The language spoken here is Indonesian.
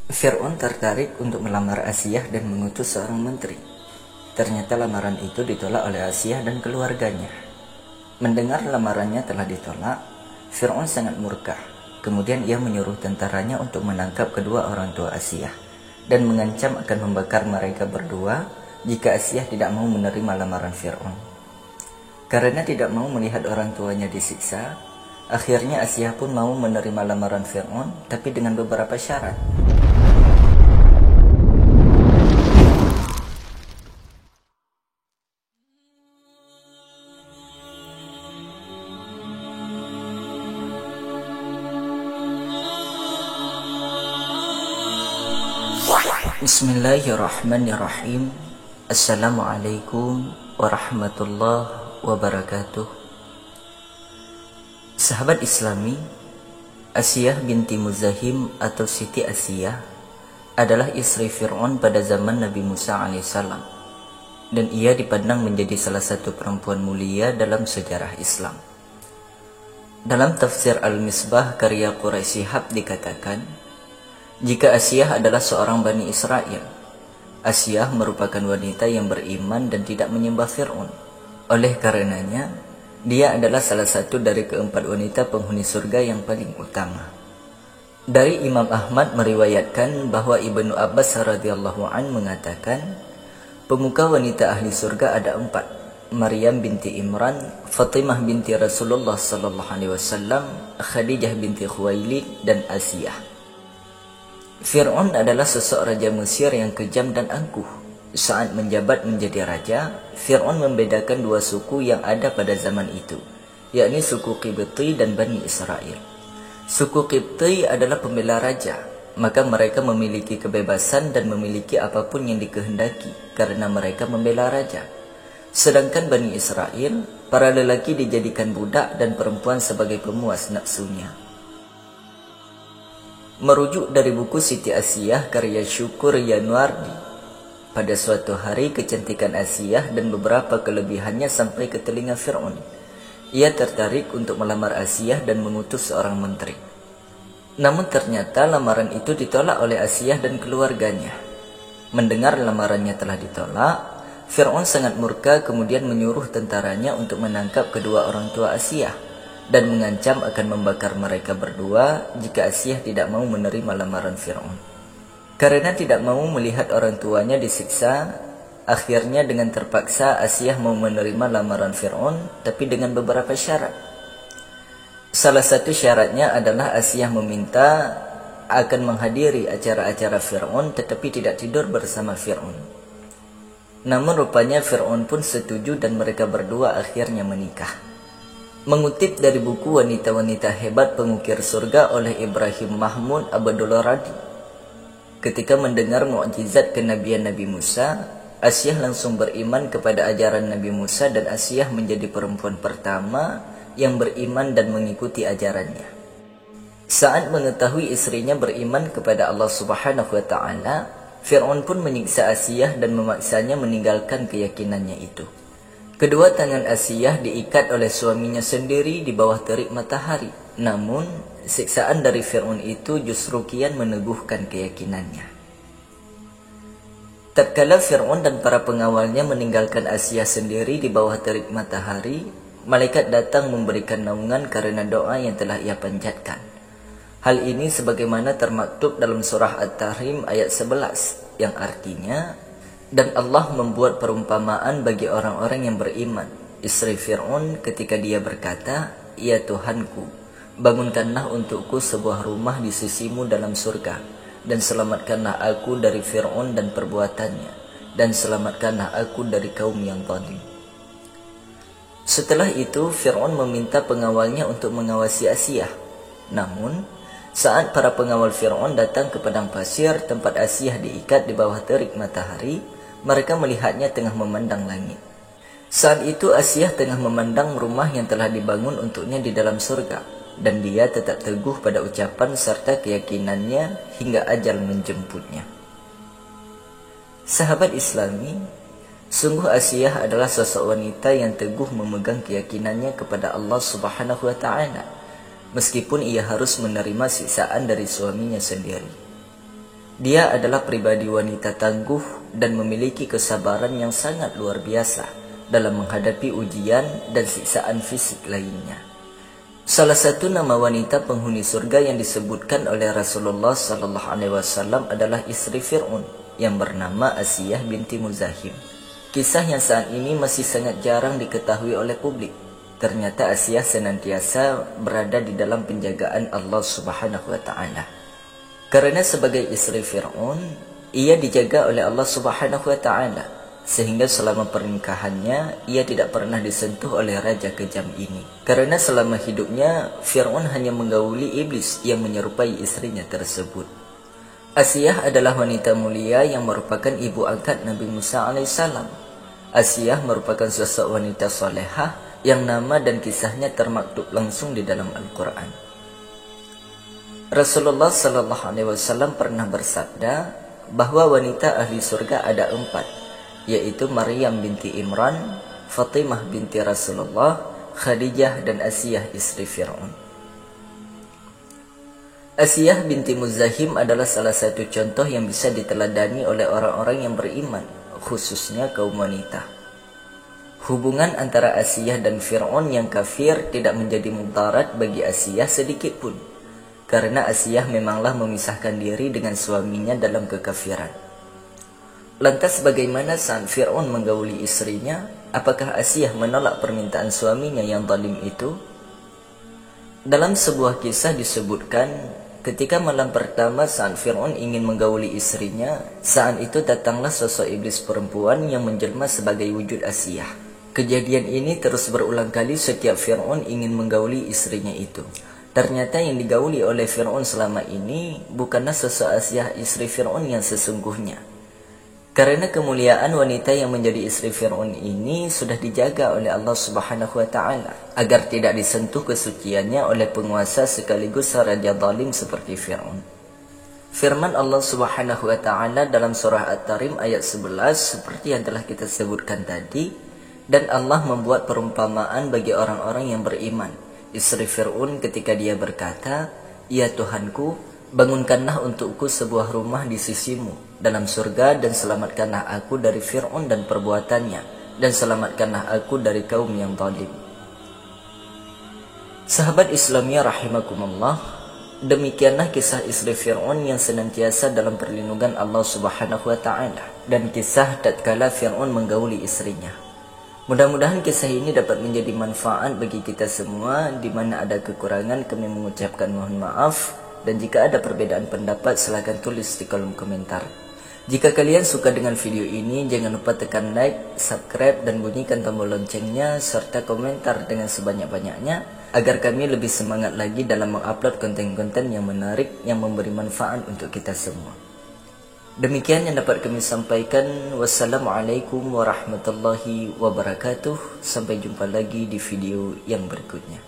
Fir'aun tertarik untuk melamar Asiyah dan mengutus seorang menteri. Ternyata lamaran itu ditolak oleh Asiyah dan keluarganya. Mendengar lamarannya telah ditolak, Fir'aun sangat murka. Kemudian ia menyuruh tentaranya untuk menangkap kedua orang tua Asiyah dan mengancam akan membakar mereka berdua jika Asiyah tidak mau menerima lamaran Fir'aun. Karena tidak mau melihat orang tuanya disiksa, akhirnya Asiyah pun mau menerima lamaran Fir'aun, tapi dengan beberapa syarat. Bismillahirrahmanirrahim. Assalamualaikum warahmatullahi wabarakatuh. Sahabat Islami, Asiyah binti Muzahim atau Siti Asiyah adalah istri Fir'aun pada zaman Nabi Musa alaihissalam, dan ia dipandang menjadi salah satu perempuan mulia dalam sejarah Islam. Dalam tafsir Al-Misbah karya Quraisy Shihab dikatakan, jika Asiyah adalah seorang Bani Israel, Asiyah merupakan wanita yang beriman dan tidak menyembah Fir'aun. Oleh karenanya, dia adalah salah satu dari keempat wanita penghuni surga yang paling utama. Dari Imam Ahmad meriwayatkan bahwa Ibnu Abbas radhiyallahu an mengatakan, pemuka wanita ahli surga ada 4: Maryam binti Imran, Fatimah binti Rasulullah sallallahu alaihi wasallam, Khadijah binti Khuwailid, dan Asiyah. Fir'aun adalah sosok raja Mesir yang kejam dan angkuh. Saat menjabat menjadi raja, Fir'aun membedakan dua suku yang ada pada zaman itu, yakni suku Qibti dan Bani Israel. Suku Qibti adalah pembela raja, maka mereka memiliki kebebasan dan memiliki apapun yang dikehendaki karena mereka membela raja. Sedangkan Bani Israel, para lelaki dijadikan budak dan perempuan sebagai pemuas nafsunya. Merujuk dari buku Siti Asiyah karya Syukur Yanuardi, pada suatu hari kecantikan Asiyah dan beberapa kelebihannya sampai ke telinga Fir'aun. Ia tertarik untuk melamar Asiyah dan mengutus seorang menteri. Namun ternyata lamaran itu ditolak oleh Asiyah dan keluarganya. Mendengar lamarannya telah ditolak, Fir'aun sangat murka, kemudian menyuruh tentaranya untuk menangkap kedua orang tua Asiyah dan mengancam akan membakar mereka berdua jika Asiyah tidak mau menerima lamaran Fir'aun. Karena tidak mau melihat orang tuanya disiksa, akhirnya dengan terpaksa Asiyah mau menerima lamaran Fir'aun, tapi dengan beberapa syarat. Salah satu syaratnya adalah Asiyah meminta akan menghadiri acara-acara Fir'aun tetapi tidak tidur bersama Fir'aun. Namun rupanya Fir'aun pun setuju dan mereka berdua akhirnya menikah. Mengutip dari buku Wanita-Wanita Hebat Pengukir Surga oleh Ibrahim Mahmud Abdul Radi, ketika mendengar mukjizat kenabian Nabi Musa, Asiyah langsung beriman kepada ajaran Nabi Musa dan Asiyah menjadi perempuan pertama yang beriman dan mengikuti ajarannya. Saat mengetahui istrinya beriman kepada Allah Subhanahu wa taala, Fir'aun pun menyiksa Asiyah dan memaksanya meninggalkan keyakinannya itu. Kedua tangan Asiyah diikat oleh suaminya sendiri di bawah terik matahari. Namun, siksaan dari Fir'aun itu justru kian meneguhkan keyakinannya. Tatkala Fir'aun dan para pengawalnya meninggalkan Asiyah sendiri di bawah terik matahari, malaikat datang memberikan naungan karena doa yang telah ia panjatkan. Hal ini sebagaimana termaktub dalam surah At-Tahrim ayat 11, yang artinya, dan Allah membuat perumpamaan bagi orang-orang yang beriman, istri Fir'aun ketika dia berkata, "Ya Tuhanku, bangunkanlah untukku sebuah rumah di sisimu dalam surga, dan selamatkanlah aku dari Fir'aun dan perbuatannya, dan selamatkanlah aku dari kaum yang zalim." Setelah itu, Fir'aun meminta pengawalnya untuk mengawasi Asiyah. Namun, saat para pengawal Fir'aun datang ke padang pasir tempat Asiyah diikat di bawah terik matahari, mereka melihatnya tengah memandang langit. Saat itu Asiyah tengah memandang rumah yang telah dibangun untuknya di dalam surga, dan dia tetap teguh pada ucapan serta keyakinannya hingga ajal menjemputnya. Sahabat Islami, sungguh Asiyah adalah sosok wanita yang teguh memegang keyakinannya kepada Allah Subhanahu wa taala, meskipun ia harus menerima siksaan dari suaminya sendiri. Dia adalah pribadi wanita tangguh dan memiliki kesabaran yang sangat luar biasa dalam menghadapi ujian dan siksaan fisik lainnya. Salah satu nama wanita penghuni surga yang disebutkan oleh Rasulullah SAW adalah istri Fir'aun yang bernama Asiyah binti Muzahim. Kisah yang saat ini masih sangat jarang diketahui oleh publik. Ternyata Asiyah senantiasa berada di dalam penjagaan Allah Subhanahu wa Ta'ala. Karena sebagai istri Fir'aun, ia dijaga oleh Allah Subhanahu wa Ta'ala, sehingga selama pernikahannya ia tidak pernah disentuh oleh raja kejam ini. Karena selama hidupnya Fir'aun hanya menggauli iblis yang menyerupai istrinya tersebut. Asiyah adalah wanita mulia yang merupakan ibu angkat Nabi Musa alaihissalam. Asiyah merupakan sosok wanita solehah yang nama dan kisahnya termaktub langsung di dalam Al-Quran. Rasulullah SAW pernah bersabda bahwa wanita ahli surga ada 4, yaitu Maryam binti Imran, Fatimah binti Rasulullah, Khadijah dan Asiyah istri Fir'aun. Asiyah binti Muzahim adalah salah satu contoh yang bisa diteladani oleh orang-orang yang beriman, khususnya kaum wanita. Hubungan antara Asiyah dan Fir'aun yang kafir tidak menjadi mudarat bagi Asiyah sedikit pun, karena Asiyah memanglah memisahkan diri dengan suaminya dalam kekafiran. Lantas bagaimana saat Fir'aun menggauli istrinya? Apakah Asiyah menolak permintaan suaminya yang zalim itu? Dalam sebuah kisah disebutkan, ketika malam pertama saat Fir'aun ingin menggauli istrinya, saat itu datanglah sosok iblis perempuan yang menjelma sebagai wujud Asiyah. Kejadian ini terus berulang kali setiap Fir'aun ingin menggauli istrinya itu. Ternyata yang digauli oleh Fir'aun selama ini bukanlah sosok Asiyah istri Fir'aun yang sesungguhnya. Karena kemuliaan wanita yang menjadi istri Fir'aun ini sudah dijaga oleh Allah Subhanahu wa Ta'ala agar tidak disentuh kesuciannya oleh penguasa sekaligus raja zalim seperti Fir'aun. Firman Allah Subhanahu wa Ta'ala dalam surah At-Tarim ayat 11 seperti yang telah kita sebutkan tadi, dan Allah membuat perumpamaan bagi orang-orang yang beriman. Istri Fir'aun ketika dia berkata, "Ya Tuhanku, bangunkanlah untukku sebuah rumah di sisimu dalam surga dan selamatkanlah aku dari Fir'aun dan perbuatannya, dan selamatkanlah aku dari kaum yang zalim." Sahabat Islamiyah rahimakumullah, demikianlah kisah istri Fir'aun yang senantiasa dalam perlindungan Allah Subhanahu wa Ta'ala, dan kisah tatkala Fir'aun menggauli istrinya. Mudah-mudahan kisah ini dapat menjadi manfaat bagi kita semua. Di mana ada kekurangan kami mengucapkan mohon maaf, dan jika ada perbedaan pendapat silahkan tulis di kolom komentar. Jika kalian suka dengan video ini, jangan lupa tekan like, subscribe, dan bunyikan tombol loncengnya, serta komentar dengan sebanyak-banyaknya, agar kami lebih semangat lagi dalam mengupload konten-konten yang menarik, yang memberi manfaat untuk kita semua. Demikian yang dapat kami sampaikan. Wassalamualaikum warahmatullahi wabarakatuh. Sampai jumpa lagi di video yang berikutnya.